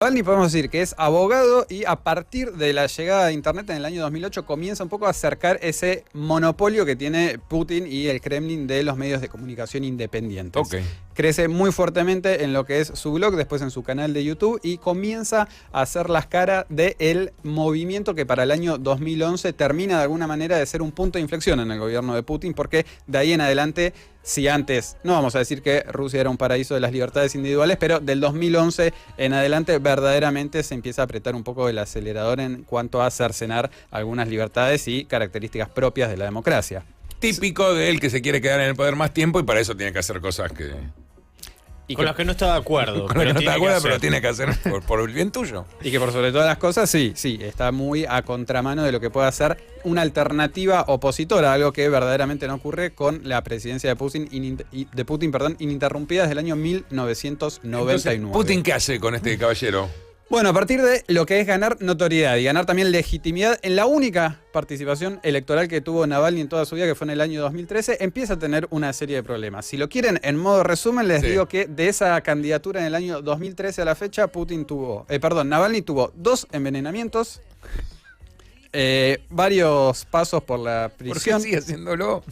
Navalny podemos decir que es abogado y a partir de la llegada de Internet en el año 2008 comienza un poco a acercar ese monopolio que tiene Putin y el Kremlin de los medios de comunicación independientes. Okay. Crece muy fuertemente en lo que es su blog, después en su canal de YouTube y comienza a hacer las caras del movimiento que para el año 2011 termina de alguna manera de ser un punto de inflexión en el gobierno de Putin, porque de ahí en adelante, si antes, no vamos a decir que Rusia era un paraíso de las libertades individuales, pero del 2011 en adelante verdaderamente se empieza a apretar un poco el acelerador en cuanto a cercenar algunas libertades y características propias de la democracia. Típico de él que se quiere quedar en el poder más tiempo y para eso tiene que hacer cosas que... Y con las que no está de acuerdo. Con las que no está de acuerdo, pero tiene que hacer por el bien tuyo. Y que por sobre todas las cosas, sí, está muy a contramano de lo que puede hacer una alternativa opositora, algo que verdaderamente no ocurre con la presidencia de Putin, ininterrumpida desde el año 1999. Entonces, ¿Putin qué hace con este caballero? Bueno, a partir de lo que es ganar notoriedad y ganar también legitimidad en la única participación electoral que tuvo Navalny en toda su vida, que fue en el año 2013, empieza a tener una serie de problemas. Si lo quieren, en modo resumen, les digo que de esa candidatura en el año 2013 a la fecha, Navalny tuvo 2 envenenamientos, varios pasos por la prisión. ¿Por qué sigue haciéndolo?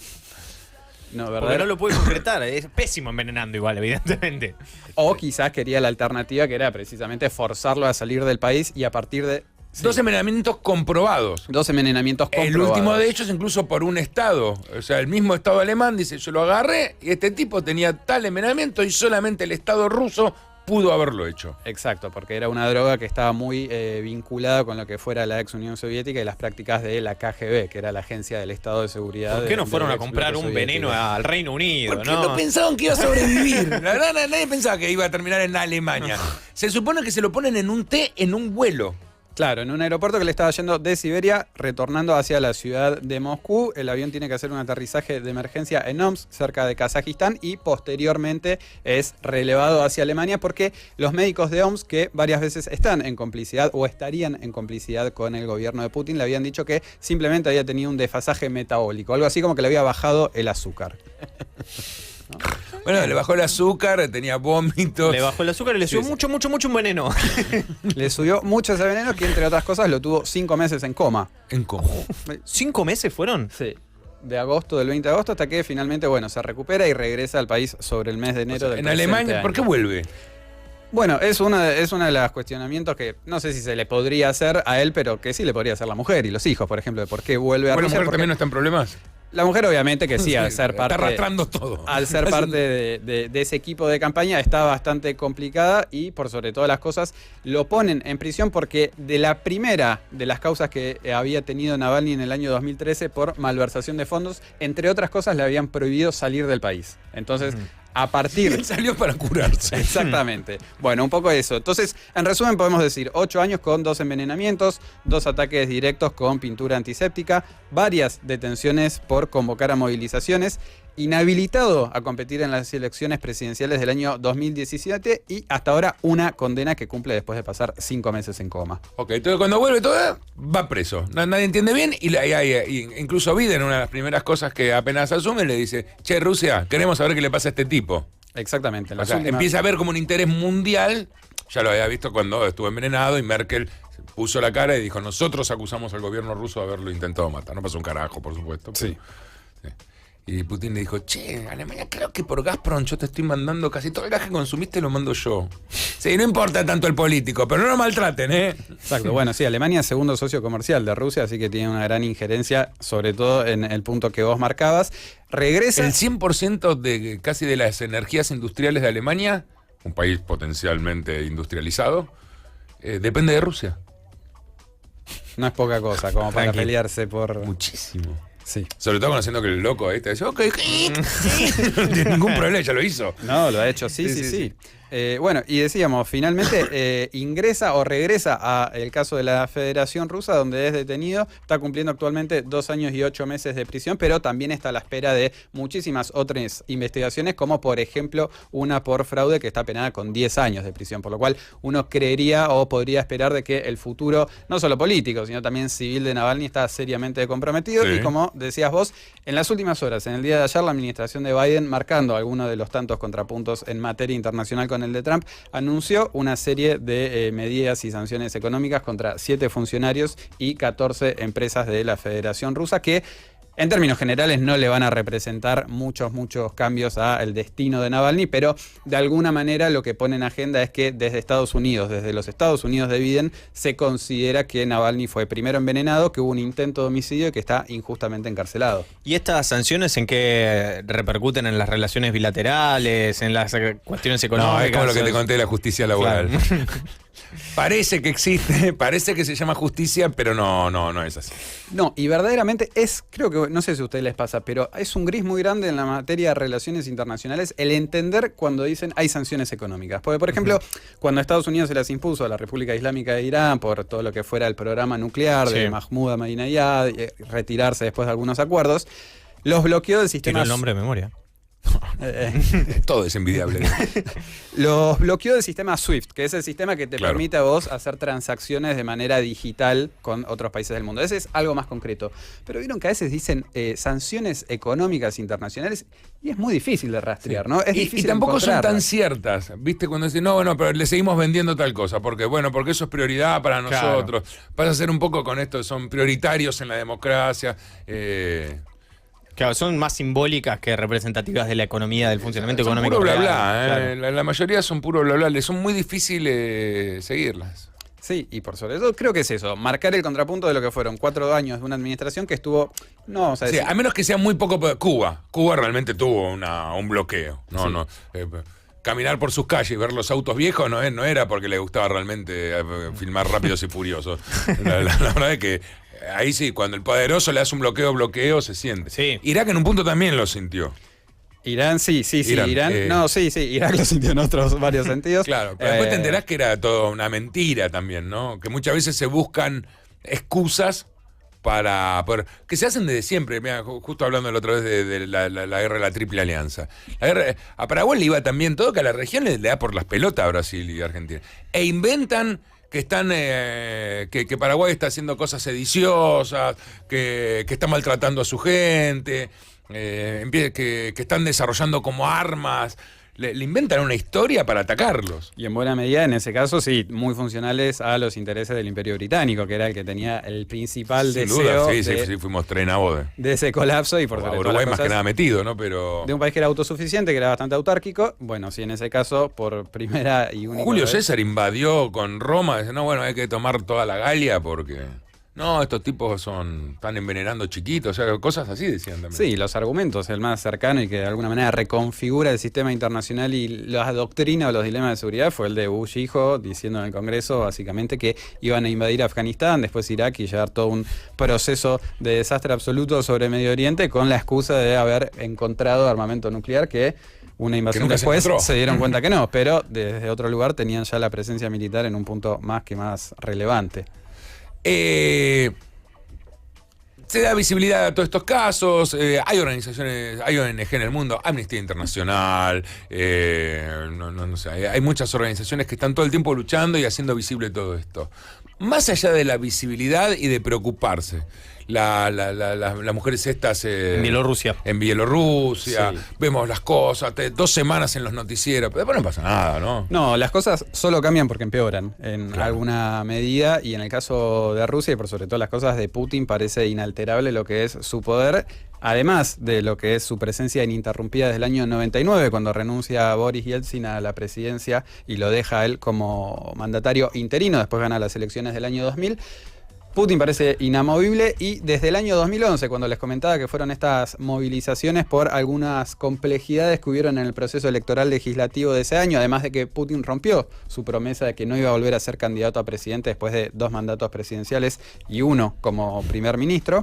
No, porque no lo puede concretar, es pésimo envenenando igual, evidentemente. O quizás quería la alternativa que era precisamente forzarlo a salir del país y a partir de... Sí. 2 envenenamientos comprobados. 2 envenenamientos comprobados. El último de ellos incluso por un estado. O sea, el mismo estado alemán dice, yo lo agarré y este tipo tenía tal envenenamiento y solamente el estado ruso pudo haberlo hecho. Exacto, porque era una droga que estaba muy vinculada con lo que fuera la ex Unión Soviética y las prácticas de la KGB, que era la Agencia del Estado de Seguridad. ¿Por qué no fueron a comprar un veneno al Reino Unido? Porque no pensaban que iba a sobrevivir. La verdad, nadie pensaba que iba a terminar en Alemania. Se supone que se lo ponen en un té en un vuelo. Claro, en un aeropuerto que le estaba yendo de Siberia, retornando hacia la ciudad de Moscú. El avión tiene que hacer un aterrizaje de emergencia en Omsk, cerca de Kazajistán, y posteriormente es relevado hacia Alemania porque los médicos de Omsk, que varias veces están en complicidad o estarían en complicidad con el gobierno de Putin, le habían dicho que simplemente había tenido un desfasaje metabólico, algo así como que le había bajado el azúcar. ¿No? Bueno, le bajó el azúcar, tenía vómitos. Le bajó el azúcar y le subió mucho un veneno. Le subió mucho ese veneno que, entre otras cosas, lo tuvo 5 meses en coma. ¿En coma? ¿5 meses fueron? Sí. Del 20 de agosto, hasta que finalmente, se recupera y regresa al país sobre el mes de enero del presente En Alemania, año. ¿por qué vuelve? Bueno, es uno de los cuestionamientos que no sé si se le podría hacer a él, pero que sí le podría hacer la mujer y los hijos, por ejemplo, de por qué vuelve a Rusia. ¿La mujer también no está en problemas? La mujer obviamente que sí, al ser parte... Está arrastrando todo. Al ser parte de ese equipo de campaña está bastante complicada y por sobre todas las cosas lo ponen en prisión porque de la primera de las causas que había tenido Navalny en el año 2013 por malversación de fondos, entre otras cosas le habían prohibido salir del país. Entonces... A partir... Él salió para curarse. Exactamente. Bueno, un poco eso. Entonces, en resumen podemos decir 8 años con 2 envenenamientos, 2 ataques directos con pintura antiséptica, varias detenciones por convocar a movilizaciones, inhabilitado a competir en las elecciones presidenciales del año 2017 y hasta ahora una condena que cumple después de pasar 5 meses en coma. Ok, entonces cuando vuelve todo, va preso. Nadie entiende bien y incluso Biden, una de las primeras cosas que apenas asume, le dice, che, Rusia, queremos saber qué le pasa a este tipo. Exactamente. O sea, empieza a ver como un interés mundial, ya lo había visto cuando estuvo envenenado y Merkel puso la cara y dijo, nosotros acusamos al gobierno ruso de haberlo intentado matar. No pasó un carajo, por supuesto. Pero, sí. Y Putin le dijo, che, Alemania, creo que por Gazprom yo te estoy mandando casi todo el gas que consumiste lo mando yo. Sí, no importa tanto el político, pero no lo maltraten, ¿eh? Exacto, bueno, sí, Alemania es segundo socio comercial de Rusia, así que tiene una gran injerencia, sobre todo en el punto que vos marcabas. Regresa... El 100% casi de las energías industriales de Alemania, un país potencialmente industrializado, depende de Rusia. No es poca cosa, como para pelearse por... Muchísimo. Sí. Sobre todo conociendo que el loco ahí te dice, ok, no tiene ningún problema, ya lo hizo. No, lo ha hecho, sí. Bueno, y decíamos, finalmente ingresa o regresa al caso de la Federación Rusa, donde es detenido, está cumpliendo actualmente 2 años y 8 meses de prisión, pero también está a la espera de muchísimas otras investigaciones, como por ejemplo una por fraude que está penada con 10 años de prisión, por lo cual uno creería o podría esperar de que el futuro, no solo político, sino también civil de Navalny está seriamente comprometido, y como decías vos, en las últimas horas, en el día de ayer, la administración de Biden marcando algunos de los tantos contrapuntos en materia internacional con con el de Trump, anunció una serie de medidas y sanciones económicas contra 7 funcionarios y 14 empresas de la Federación Rusa que en términos generales no le van a representar muchos cambios al destino de Navalny, pero de alguna manera lo que pone en agenda es que desde Estados Unidos, desde los Estados Unidos de Biden, se considera que Navalny fue primero envenenado, que hubo un intento de homicidio y que está injustamente encarcelado. ¿Y estas sanciones en qué repercuten en las relaciones bilaterales, en las cuestiones económicas? No, es como lo que te conté de la justicia laboral. Claro. Parece que existe, parece que se llama justicia, pero no es así. No, y verdaderamente creo que, no sé si a ustedes les pasa, pero es un gris muy grande en la materia de relaciones internacionales el entender cuando dicen hay sanciones económicas. Porque, por ejemplo, cuando Estados Unidos se las impuso a la República Islámica de Irán por todo lo que fuera el programa nuclear de Mahmoud Ahmadinejad, retirarse después de algunos acuerdos, los bloqueó del sistema... Tiene el nombre de memoria. Todo es envidiable. Los bloqueó del sistema SWIFT, que es el sistema que te permite a vos hacer transacciones de manera digital con otros países del mundo. Ese es algo más concreto. Pero vieron que a veces dicen sanciones económicas internacionales y es muy difícil de rastrear, ¿no? Es difícil y tampoco son encontrarlas. tan ciertas, ¿viste? Cuando dicen, no, bueno, pero le seguimos vendiendo tal cosa, porque eso es prioridad para nosotros. Pasa a ser un poco con esto, son prioritarios en la democracia. Claro, son más simbólicas que representativas de la economía, del funcionamiento son económico. Puro bla real, bla, la mayoría son puro bla bla, son muy difíciles seguirlas. Sí, y por sobre todo creo que es eso, marcar el contrapunto de lo que fueron 4 años de una administración que estuvo, no vamos a decir... Sí, a menos que sea muy poco... Cuba realmente tuvo un bloqueo, caminar por sus calles y ver los autos viejos no era porque le gustaba realmente filmar Rápidos y Furiosos. La verdad es que ahí sí, cuando el poderoso le hace un bloqueo, se siente. Sí. Irak en un punto también lo sintió. Irán, sí, Irán. Irak lo sintió en otros varios sentidos. Claro, pero después te enterás que era todo una mentira también, ¿no? Que muchas veces se buscan excusas que se hacen desde siempre. Mira, justo hablando la otra vez de la guerra de la Triple Alianza. A Paraguay le iba también todo, que a la región le da por las pelotas a Brasil y Argentina. E inventan que que Paraguay está haciendo cosas sediciosas, que está maltratando a su gente, que están desarrollando como armas. Le inventan una historia para atacarlos. Y en buena medida, en ese caso, sí, muy funcionales a los intereses del Imperio Británico, que era el que tenía el principal Sin deseo duda, sí, fuimos trenabos de ese colapso y por sobre Uruguay todo más que nada metido, ¿no? Pero de un país que era autosuficiente, que era bastante autárquico. Bueno, sí, en ese caso, por primera y única Julio vez, César invadió con Roma, dice, no, bueno, hay que tomar toda la Galia porque... No, estos tipos están envenenando chiquitos, o sea, cosas así decían también. Sí, los argumentos, el más cercano y que de alguna manera reconfigura el sistema internacional y la doctrina o los dilemas de seguridad fue el de Bush hijo, diciendo en el Congreso básicamente que iban a invadir Afganistán, después Irak y llevar todo un proceso de desastre absoluto sobre Medio Oriente con la excusa de haber encontrado armamento nuclear que... Una invasión después se dieron cuenta que no, pero desde otro lugar tenían ya la presencia militar en un punto más que más relevante. Se da visibilidad a todos estos casos, hay organizaciones, hay ONG en el mundo, Amnistía Internacional, no sé, hay muchas organizaciones que están todo el tiempo luchando y haciendo visible todo esto. Más allá de la visibilidad y de preocuparse, las mujeres estas... en Bielorrusia. Sí. Vemos las cosas, 2 semanas en los noticieros, pero después no pasa nada, ¿no? No, las cosas solo cambian porque empeoran en alguna medida y en el caso de Rusia y por sobre todo las cosas de Putin parece inalterable lo que es su poder, además de lo que es su presencia ininterrumpida desde el año 99 cuando renuncia Boris Yeltsin a la presidencia y lo deja él como mandatario interino, después gana las elecciones del año 2000. Putin parece inamovible y desde el año 2011, cuando les comentaba que fueron estas movilizaciones por algunas complejidades que hubieron en el proceso electoral legislativo de ese año, además de que Putin rompió su promesa de que no iba a volver a ser candidato a presidente después de 2 mandatos presidenciales y 1 como primer ministro.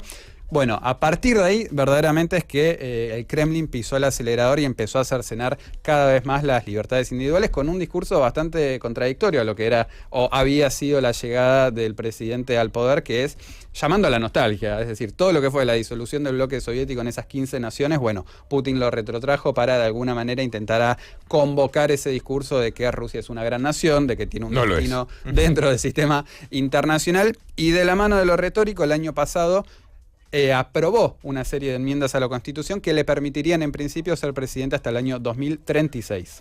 Bueno, a partir de ahí, verdaderamente es que el Kremlin pisó el acelerador y empezó a cercenar cada vez más las libertades individuales con un discurso bastante contradictorio a lo que era o había sido la llegada del presidente al poder, que es llamando a la nostalgia. Es decir, todo lo que fue la disolución del bloque soviético en esas 15 naciones, bueno, Putin lo retrotrajo para de alguna manera intentar convocar ese discurso de que Rusia es una gran nación, de que tiene un destino dentro del sistema internacional. Y de la mano de lo retórico, el año pasado aprobó una serie de enmiendas a la Constitución que le permitirían en principio ser presidente hasta el año 2036.